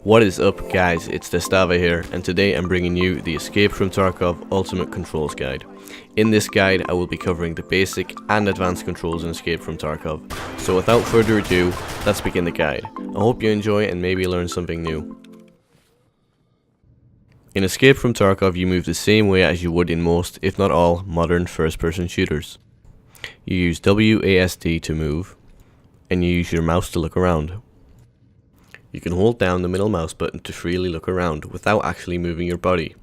What is up guys, it's Destava here, and today I'm bringing you the Escape From Tarkov Ultimate Controls Guide. In this guide I will be covering the basic and advanced controls in Escape From Tarkov. So without further ado, let's begin the guide. I hope you enjoy and maybe learn something new. In Escape From Tarkov you move the same way as you would in most, if not all, modern first-person shooters. You use WASD to move, and you use your mouse to look around. You can hold down the middle mouse button to freely look around without actually moving your body.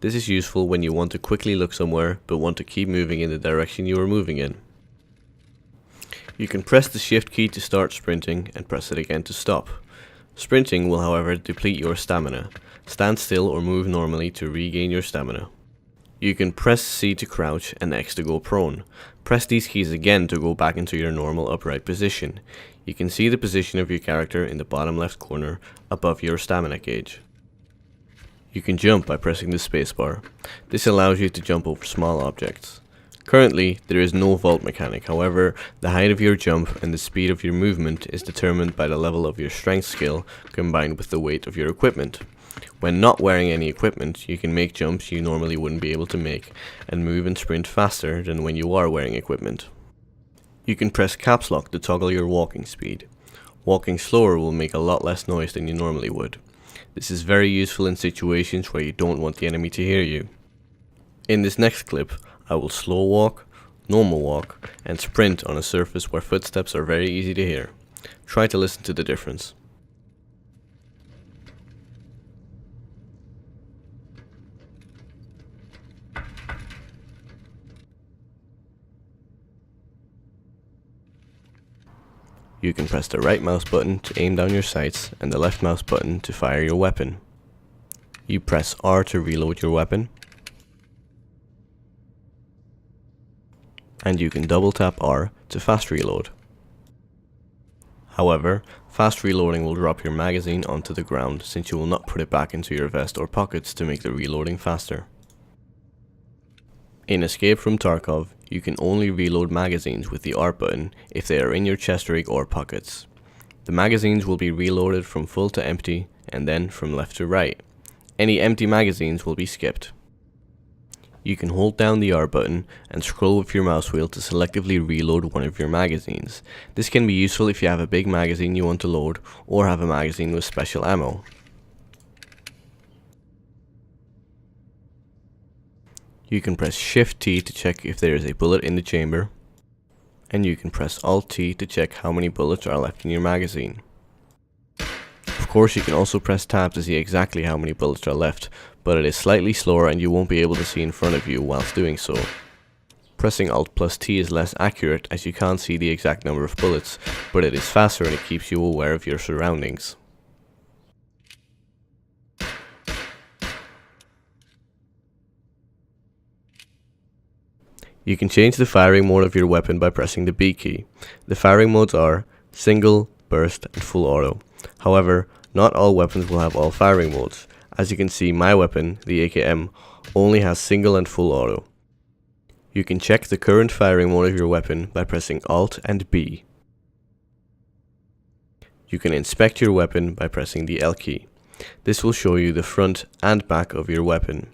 This is useful when you want to quickly look somewhere but want to keep moving in the direction you are moving in. You can press the shift key to start sprinting and press it again to stop. Sprinting will however deplete your stamina. Stand still or move normally to regain your stamina. You can press C to crouch and X to go prone. Press these keys again to go back into your normal upright position. You can see the position of your character in the bottom left corner above your stamina gauge. You can jump by pressing the spacebar. This allows you to jump over small objects. Currently, there is no vault mechanic, however, the height of your jump and the speed of your movement is determined by the level of your strength skill combined with the weight of your equipment. When not wearing any equipment, you can make jumps you normally wouldn't be able to make and move and sprint faster than when you are wearing equipment. You can press caps lock to toggle your walking speed. Walking slower will make a lot less noise than you normally would. This is very useful in situations where you don't want the enemy to hear you. In this next clip, I will slow walk, normal walk, and sprint on a surface where footsteps are very easy to hear. Try to listen to the difference. You can press the right mouse button to aim down your sights and the left mouse button to fire your weapon. You press R to reload your weapon. And you can double tap R to fast reload. However, fast reloading will drop your magazine onto the ground since you will not put it back into your vest or pockets to make the reloading faster. In Escape From Tarkov, you can only reload magazines with the R button if they are in your chest rig or pockets. The magazines will be reloaded from full to empty and then from left to right. Any empty magazines will be skipped. You can hold down the R button and scroll with your mouse wheel to selectively reload one of your magazines. This can be useful if you have a big magazine you want to load or have a magazine with special ammo. You can press Shift T to check if there is a bullet in the chamber, and you can press Alt T to check how many bullets are left in your magazine. Of course, you can also press Tab to see exactly how many bullets are left, but it is slightly slower and you won't be able to see in front of you whilst doing so. Pressing Alt plus T is less accurate as you can't see the exact number of bullets, but it is faster and it keeps you aware of your surroundings. You can change the firing mode of your weapon by pressing the B key. The firing modes are single, burst, and full auto. However, not all weapons will have all firing modes. As you can see, my weapon, the AKM, only has single and full auto. You can check the current firing mode of your weapon by pressing Alt and B. You can inspect your weapon by pressing the L key. This will show you the front and back of your weapon.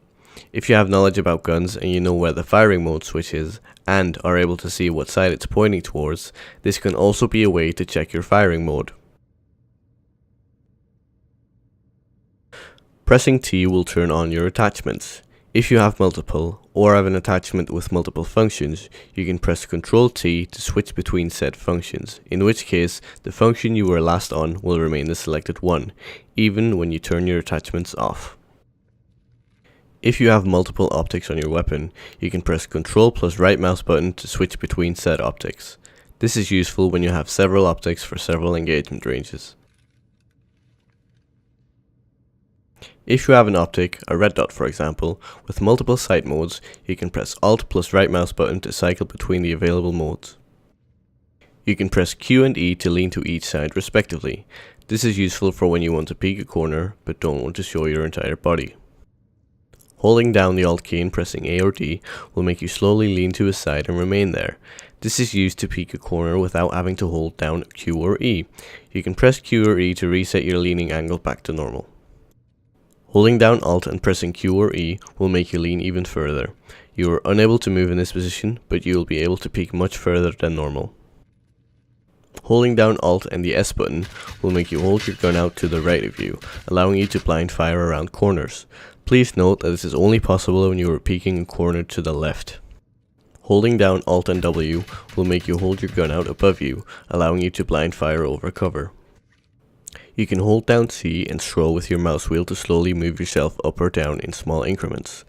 If you have knowledge about guns and you know where the firing mode switch is and are able to see what side it's pointing towards, this can also be a way to check your firing mode. Pressing T will turn on your attachments. If you have multiple or have an attachment with multiple functions, you can press Ctrl T to switch between said functions, in which case the function you were last on will remain the selected one, even when you turn your attachments off. If you have multiple optics on your weapon, you can press Ctrl plus right mouse button to switch between said optics. This is useful when you have several optics for several engagement ranges. If you have an optic, a red dot for example, with multiple sight modes, you can press Alt plus right mouse button to cycle between the available modes. You can press Q and E to lean to each side respectively. This is useful for when you want to peek a corner but don't want to show your entire body. Holding down the Alt key and pressing A or D will make you slowly lean to a side and remain there. This is used to peek a corner without having to hold down Q or E. You can press Q or E to reset your leaning angle back to normal. Holding down Alt and pressing Q or E will make you lean even further. You are unable to move in this position, but you will be able to peek much further than normal. Holding down Alt and the S button will make you hold your gun out to the right of you, allowing you to blind fire around corners. Please note that this is only possible when you are peeking a corner to the left. Holding down Alt and W will make you hold your gun out above you, allowing you to blind fire over cover. You can hold down C and scroll with your mouse wheel to slowly move yourself up or down in small increments.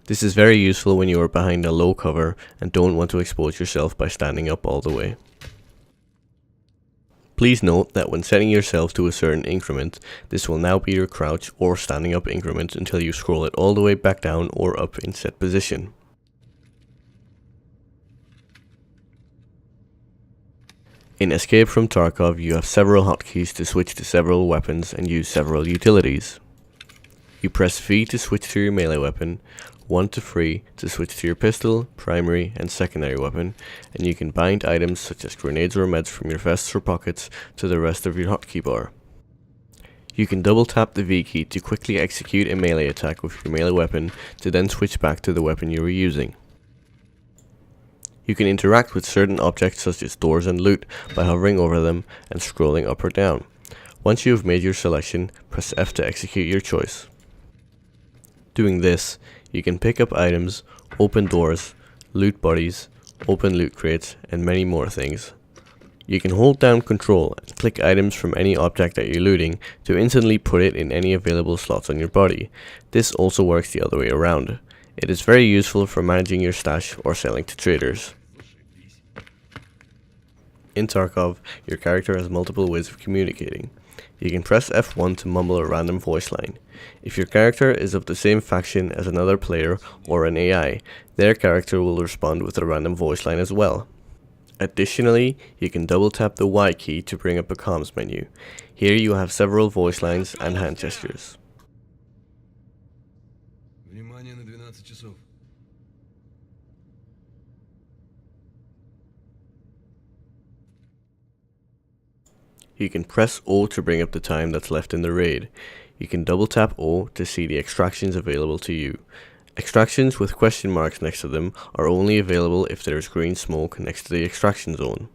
This is very useful when you are behind a low cover and don't want to expose yourself by standing up all the way. Please note that when setting yourself to a certain increment, this will now be your crouch or standing up increment until you scroll it all the way back down or up in set position. In Escape from Tarkov, you have several hotkeys to switch to several weapons and use several utilities. You press V to switch to your melee weapon, 1 to 3 to switch to your pistol, primary and secondary weapon, and you can bind items such as grenades or meds from your vests or pockets to the rest of your hotkey bar. You can double tap the V key to quickly execute a melee attack with your melee weapon to then switch back to the weapon you were using. You can interact with certain objects such as doors and loot by hovering over them and scrolling up or down. Once you have made your selection, press F to execute your choice. Doing this, you can pick up items, open doors, loot bodies, open loot crates, and many more things. You can hold down Control and click items from any object that you're looting to instantly put it in any available slots on your body. This also works the other way around. It is very useful for managing your stash or selling to traders. In Tarkov, your character has multiple ways of communicating. You can press F1 to mumble a random voice line. If your character is of the same faction as another player or an AI, their character will respond with a random voice line as well. Additionally, you can double tap the Y key to bring up a comms menu. Here you have several voice lines and hand gestures. You can press O to bring up the time that's left in the raid. You can double tap O to see the extractions available to you. Extractions with question marks next to them are only available if there is green smoke next to the extraction zone.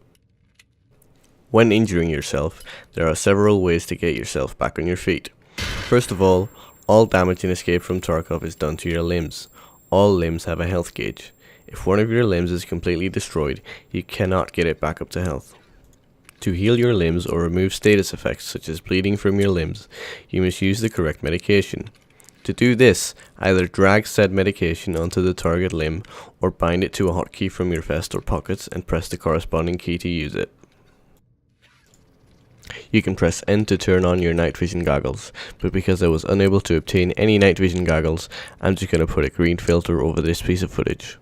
When injuring yourself, there are several ways to get yourself back on your feet. First of all damage in Escape from Tarkov is done to your limbs. All limbs have a health gauge. If one of your limbs is completely destroyed, you cannot get it back up to health. To heal your limbs or remove status effects such as bleeding from your limbs, you must use the correct medication. To do this, either drag said medication onto the target limb or bind it to a hotkey from your vest or pockets and press the corresponding key to use it. You can press N to turn on your night vision goggles, but because I was unable to obtain any night vision goggles, I'm just going to put a green filter over this piece of footage.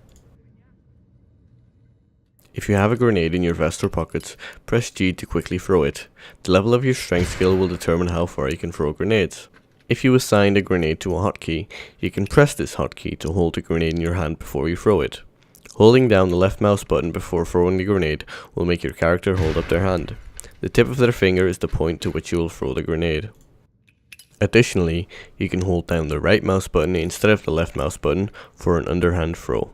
If you have a grenade in your vest or pockets, press G to quickly throw it. The level of your strength skill will determine how far you can throw grenades. If you assigned a grenade to a hotkey, you can press this hotkey to hold the grenade in your hand before you throw it. Holding down the left mouse button before throwing the grenade will make your character hold up their hand. The tip of their finger is the point to which you will throw the grenade. Additionally, you can hold down the right mouse button instead of the left mouse button for an underhand throw.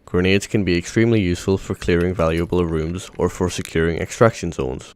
Grenades can be extremely useful for clearing valuable rooms or for securing extraction zones.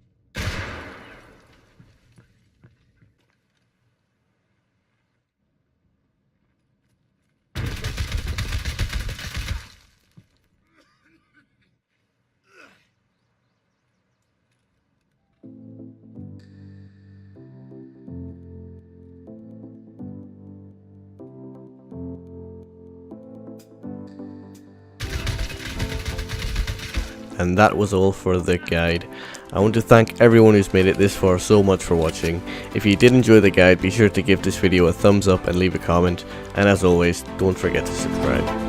And that was all for the guide. I want to thank everyone who's made it this far so much for watching. If you did enjoy the guide, be sure to give this video a thumbs up and leave a comment, and as always, don't forget to subscribe.